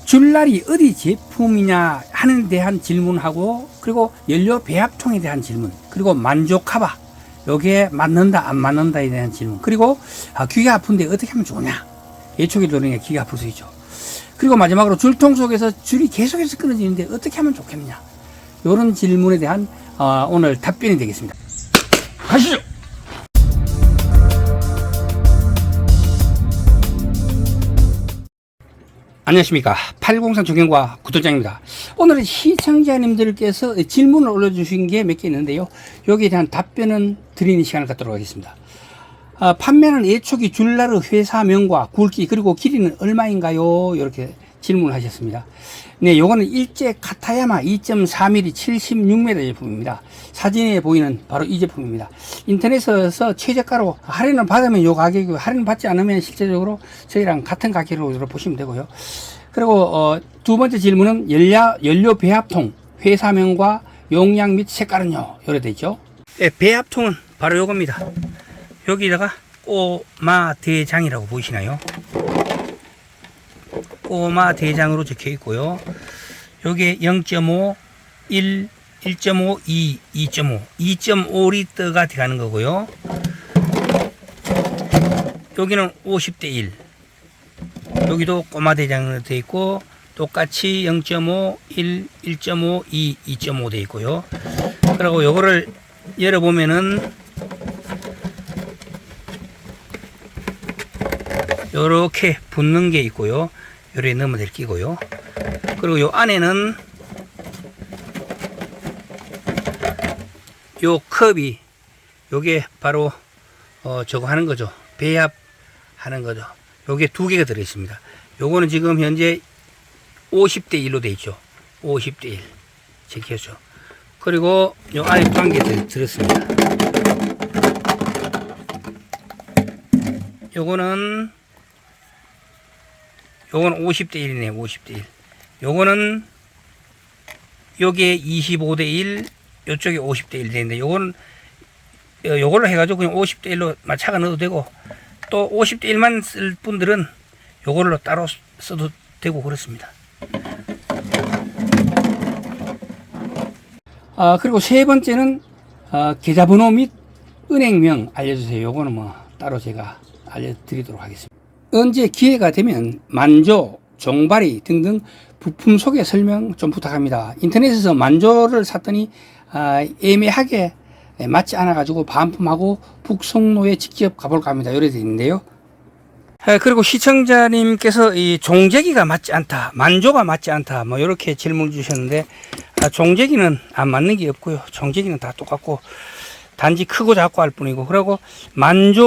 줄날이 어디 제품이냐 하는 대한 질문하고, 그리고 연료 배합통에 대한 질문, 그리고 만족하바 요게 맞는다 안 맞는다에 대한 질문, 그리고 귀가 아픈데 어떻게 하면 좋으냐, 예초기 도령에 귀가 아플 수 있죠. 그리고 마지막으로 줄통 속에서 줄이 계속해서 끊어지는데 어떻게 하면 좋겠느냐, 이런 질문에 대한 오늘 답변이 되겠습니다. 가시죠. 안녕하십니까, 803 조경과 구독자입니다. 오늘은 시청자님들께서 질문을 올려주신 게 몇 개 있는데요, 여기에 대한 답변은 드리는 시간을 갖도록 하겠습니다. 판매하는 예초기 줄나르 회사명과 굵기 그리고 길이는 얼마인가요? 이렇게 질문을 하셨습니다. 네, 요거는 일제 카타야마 2.4mm 76m 제품입니다. 사진에 보이는 바로 이 제품입니다. 인터넷에서 최저가로 할인을 받으면 요 가격이고, 할인 받지 않으면 실제적으로 저희랑 같은 가격으로 보시면 되고요. 그리고 두 번째 질문은 연료 배합통 회사명과 용량 및 색깔은요, 요래 되어 있죠. 네, 배합통은 바로 요겁니다. 여기다가 꼬마 대장이라고 보이시나요? 꼬마 대장으로 적혀 있고요. 요게 0.5, 1, 1.5, 2, 2.5, 2.5리터가 들어가는 거고요. 여기는 50대 1. 여기도 꼬마 대장으로 되어 있고, 똑같이 0.5, 1, 1.5, 2, 2.5 되어 있고요. 그리고 요거를 열어보면은 요렇게 붙는 게 있고요. 요래 넣으면 될 끼고요. 그리고 요 안에는 요 컵이, 요게 바로 저거 하는 거죠. 배합하는 거죠. 요게 두 개가 들어 있습니다. 요거는 지금 현재 50대 1로 돼 있죠. 50대 1 적혀죠. 그리고 요 안에 또 한 개 들었습니다. 요거는 50대 1이네. 50대 1. 요거는 요게 25대 1, 요쪽에 50대 1 되는데, 요거는 요걸로 해가지고 그냥 50대 1로 마차가 넣어도 되고, 또 50대 1만 쓸 분들은 요걸로 따로 써도 되고 그렇습니다. 그리고 세 번째는 계좌번호 및 은행명 알려주세요. 요거는 뭐 따로 제가 알려드리도록 하겠습니다. 언제 기회가 되면 만조, 종바리 등등 부품 소개 설명 좀 부탁합니다. 인터넷에서 만조를 샀더니 애매하게 맞지 않아 가지고 반품하고 북송로에 직접 가볼까 합니다. 이래 되어 있는데요. 그리고 시청자님께서 이 종재기가 맞지 않다, 만조가 맞지 않다, 뭐 이렇게 질문을 주셨는데, 종재기는 안 맞는 게 없고요. 종재기는 다 똑같고, 단지 크고 작고 할 뿐이고, 그리고 만조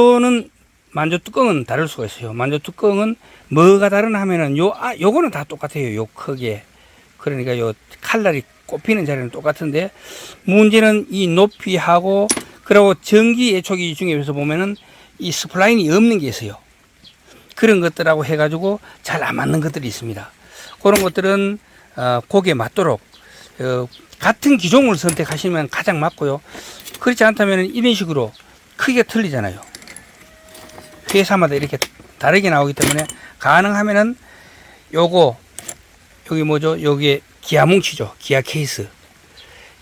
뚜껑은 다를 수가 있어요. 만조 뚜껑은 뭐가 다르나 하면은 요거는 다 똑같아요. 요 크게. 그러니까 요 칼날이 꼽히는 자리는 똑같은데, 문제는 이 높이하고, 그리고 전기 예초기 중에서 보면은 이 스플라인이 없는 게 있어요. 그런 것들하고 해가지고 잘 안 맞는 것들이 있습니다. 그런 것들은 고기에 맞도록 같은 기종을 선택하시면 가장 맞고요. 그렇지 않다면 이런 식으로 크기가 틀리잖아요. 회사마다 이렇게 다르게 나오기 때문에, 가능하면은 여기 뭐죠? 여기에 기아 뭉치죠. 기아 케이스.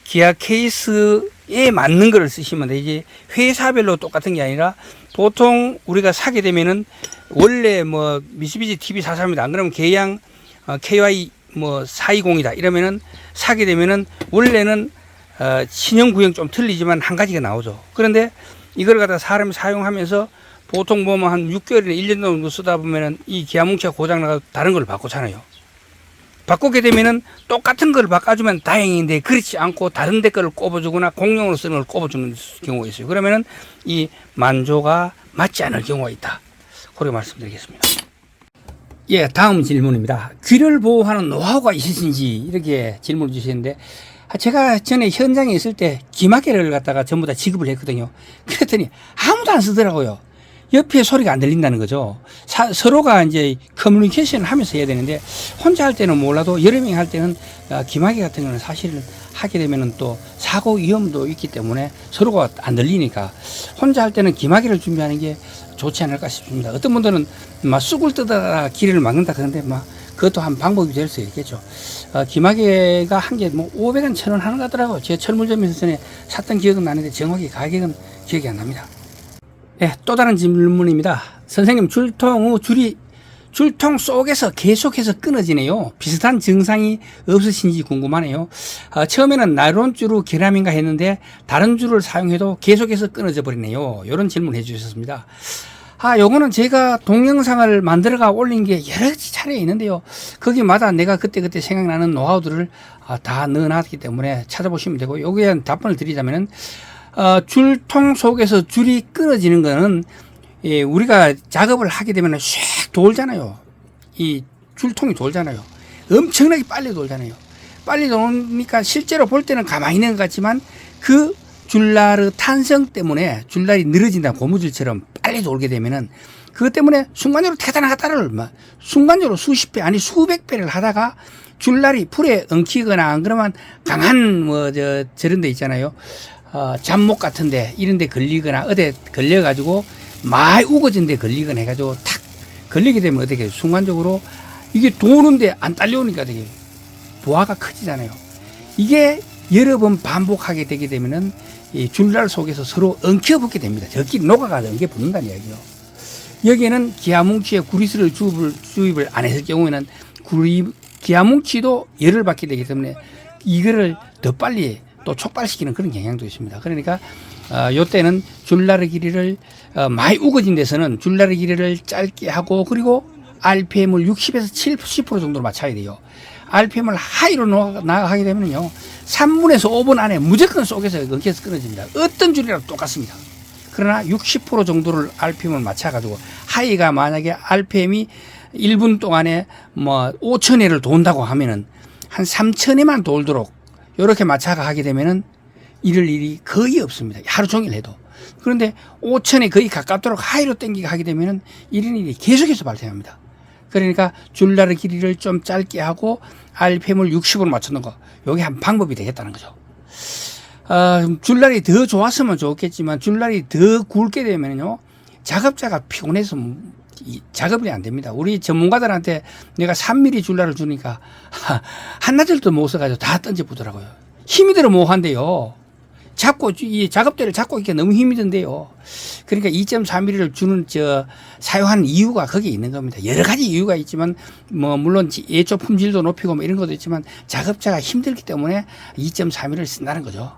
기아 케이스에 맞는 거를 쓰시면 되지, 회사별로 똑같은 게 아니라, 보통 우리가 사게 되면은 원래 뭐 미쓰비시 TV43입니다. 안 그러면 계양 KY 뭐 420이다 이러면은 사게 되면은 원래는 신형 구형 좀 틀리지만 한 가지가 나오죠. 그런데 이걸 갖다 사람이 사용하면서 보통 보면 한 6개월이나 1년 정도 쓰다 보면은 이 기아뭉치가 고장나서 다른 걸 바꾸잖아요. 바꾸게 되면은 똑같은 걸 바꿔주면 다행인데, 그렇지 않고 다른 데 거를 꼽아주거나 공용으로 쓰는 걸 꼽아주는 경우가 있어요. 그러면은 이 만조가 맞지 않을 경우가 있다. 그렇게 말씀드리겠습니다. 예, 다음 질문입니다. 귀를 보호하는 노하우가 있으신지 이렇게 질문을 주시는데, 제가 전에 현장에 있을 때 귀마개를 갖다가 전부 다 지급을 했거든요. 그랬더니 아무도 안 쓰더라고요. 옆에 소리가 안 들린다는 거죠. 서로가 이제 커뮤니케이션을 하면서 해야 되는데, 혼자 할 때는 몰라도 여러 명이 할 때는 귀마개 같은 거는 사실 하게 되면은 또 사고 위험도 있기 때문에 서로가 안 들리니까 혼자 할 때는 귀마개를 준비하는 게 좋지 않을까 싶습니다. 어떤 분들은 막 쑥을 뜯다가 길을 막는다 그러는데, 막 그것도 한 방법이 될 수 있겠죠. 기마개가 한 개 뭐 500원, 1000원 하는 것 같더라고요. 제 철물점에서 전에 샀던 기억은 나는데 정확히 가격은 기억이 안 납니다. 네, 또 다른 질문입니다. 선생님, 줄통 후 줄통 속에서 계속해서 끊어지네요. 비슷한 증상이 없으신지 궁금하네요. 처음에는 나일론 줄로 결함인가 했는데 다른 줄을 사용해도 계속해서 끊어져 버리네요. 이런 질문 해주셨습니다. 요거는 제가 동영상을 만들어가 올린 게 여러 차례 있는데요. 거기마다 내가 그때 생각나는 노하우들을 다 넣어놨기 때문에 찾아보시면 되고, 여기에 대한 답변을 드리자면은, 줄통 속에서 줄이 끊어지는 거는, 예, 우리가 작업을 하게 되면 샥 돌잖아요. 이 줄통이 돌잖아요. 엄청나게 빨리 돌잖아요. 빨리 도니까 실제로 볼 때는 가만히 있는 것 같지만 그 줄날의 탄성 때문에 줄날이 늘어진다. 고무줄처럼 빨리 돌게 되면은 그것 때문에 순간적으로 대단하다를 순간적으로 수십 배 아니 수백 배를 하다가 줄날이 풀에 엉키거나 안 그러면 강한 저런 데 있잖아요. 잡목 같은데 이런 데 걸리거나 어디 걸려가지고 많이 우거진 데 걸리거나 해가지고 탁 걸리게 되면 어떻게 순간적으로 이게 도는데 안 딸려오니까 되게 부하가 커지잖아요. 이게 여러 번 반복하게 되게 되면은 이 줄날 속에서 서로 엉켜붙게 됩니다. 저끼리 녹아가서 엉켜붙는다는 이야기요. 여기에는 기하뭉치에 구리스를 주입을 안 했을 경우에는 기하뭉치도 열을 받게 되기 때문에 이거를 더 빨리 또 촉발시키는 그런 경향도 있습니다. 그러니까 요때는 줄날의 길이를 많이 우거진 데서는 줄날의 길이를 짧게 하고 그리고 RPM을 60에서 70% 정도로 맞춰야 돼요. RPM을 하이로 나가게 되면요 3분에서 5분 안에 무조건 속에서 엉켜서 끊어집니다. 어떤 줄이라도 똑같습니다. 그러나 60% 정도를 RPM을 맞춰가지고 하이가 만약에 RPM이 1분 동안에 뭐 5,000회를 돈다고 하면은 한 3,000회만 돌도록 이렇게 맞춰가 하게 되면은 이럴 일이 거의 없습니다. 하루 종일 해도. 그런데 5,000에 거의 가깝도록 하이로 땡기게 하게 되면은 이런 일이 계속해서 발생합니다. 그러니까 줄날의 길이를 좀 짧게 하고 RPM을 60으로 맞추는 거. 요게 한 방법이 되겠다는 거죠. 줄날이 더 좋았으면 좋겠지만 줄날이 더 굵게 되면요. 작업자가 피곤해서 작업이 안 됩니다. 우리 전문가들한테 내가 3mm 줄날을 주니까 한나절도 못 써가지고 다 던져보더라고요. 힘이 들어 못 한대요. 이 작업대를 잡고 있기가 너무 힘이 든대요. 그러니까 2.4mm를 주는 사용하는 이유가 거기에 있는 겁니다. 여러 가지 이유가 있지만 물론 예초 품질도 높이고 이런 것도 있지만 작업자가 힘들기 때문에 2.4mm를 쓴다는 거죠.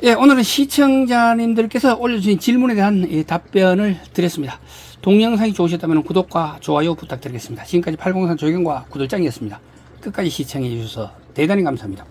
예, 오늘은 시청자님들께서 올려주신 질문에 대한 답변을 드렸습니다. 동영상이 좋으셨다면 구독과 좋아요 부탁드리겠습니다. 지금까지 803 조경과 구들장이었습니다. 끝까지 시청해 주셔서 대단히 감사합니다.